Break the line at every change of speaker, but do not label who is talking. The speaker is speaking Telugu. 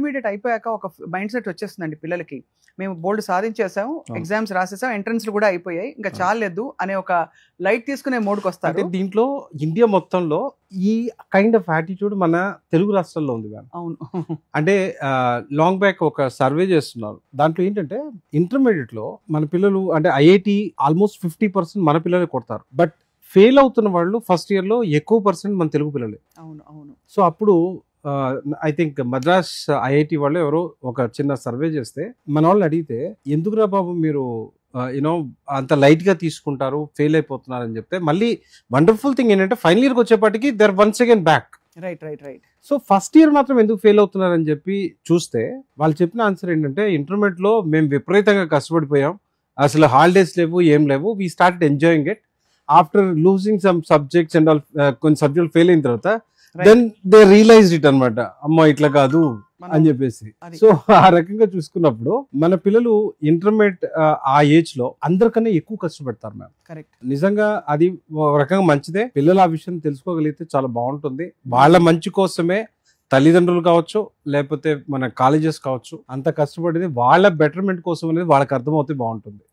ఇంటర్మీడియట్ అయిపోయాక ఒక మైండ్ సెట్ వచ్చేస్తుందండి పిల్లలకి. మేము బోల్డ్ సాధించేసాం, ఎగ్జామ్స్ రాసేసాం, ఎంట్రన్స్లు కూడా అయిపోయాయి, ఇంకా చాలేదు అనే ఒక లైట్ తీసుకునే మోడ్కి వస్తారు.
అంటే దీంట్లో ఇండియా మొత్తంలో ఈ కైండ్ ఆఫ్ యాటిట్యూడ్ మన తెలుగు రాష్ట్రాల్లో ఉంది మ్యామ్.
అవును.
అంటే లాంగ్ బ్యాక్ ఒక సర్వే చేస్తున్నారు. దాంట్లో ఏంటంటే ఇంటర్మీడియట్ లో మన పిల్లలు అంటే ఐఐటి ఆల్మోస్ట్ 50% మన పిల్లలే కొడతారు. బట్ ఫెయిల్ అవుతున్న వాళ్ళు ఫస్ట్ ఇయర్ లో ఎక్కువ పర్సెంట్ మన తెలుగు పిల్లలే.
అవును అవును.
సో అప్పుడు ఐ థింక్ మద్రాస్ ఐఐటి వాళ్ళు ఎవరో ఒక చిన్న సర్వే చేస్తే మన వాళ్ళని అడిగితే ఎందుకురా బాబు మీరు యూనో అంత లైట్ గా తీసుకుంటారు, ఫెయిల్ అయిపోతున్నారు అని చెప్తే మళ్ళీ వండర్ఫుల్ థింగ్ ఏంటంటే ఫైనల్ ఇయర్కి వచ్చేప్పటికి there once again back.
Right right right.
So first year మాత్రం ఎందుకు ఫెయిల్ అవుతున్నారని చెప్పి చూస్తే వాళ్ళు చెప్పిన ఆన్సర్ ఏంటంటే ఇంటర్మీడియట్ లో మేము విపరీతంగా కష్టపడిపోయాం, అసలు హాలిడేస్ లేవు, ఏం లేవు, we start enjoying it after losing some subjects and all. కొన్ని సబ్జెక్ట్ ఫెయిల్ అయిన తర్వాత దెన్ దే రియలైజ్ ఇట్ అనమాట, అమ్మ ఇట్లా కాదు అని చెప్పేసి. సో ఆ రకంగా చూసుకున్నప్పుడు మన పిల్లలు ఇంటర్మీడియట్ ఆ ఏజ్ లో అందరికన్నా ఎక్కువ కష్టపడతారు మ్యామ్.
కరెక్ట్.
నిజంగా అది ఒక రకంగా మంచిదే. పిల్లలు ఆ విషయం తెలుసుకోగలిగితే చాలా బాగుంటుంది. వాళ్ళ మంచి కోసమే తల్లిదండ్రులు కావచ్చు, లేకపోతే మన కాలేజెస్ కావచ్చు, అంత కష్టపడేది వాళ్ళ బెటర్మెంట్ కోసం అనేది వాళ్ళకి అర్థమవుతే బాగుంటుంది.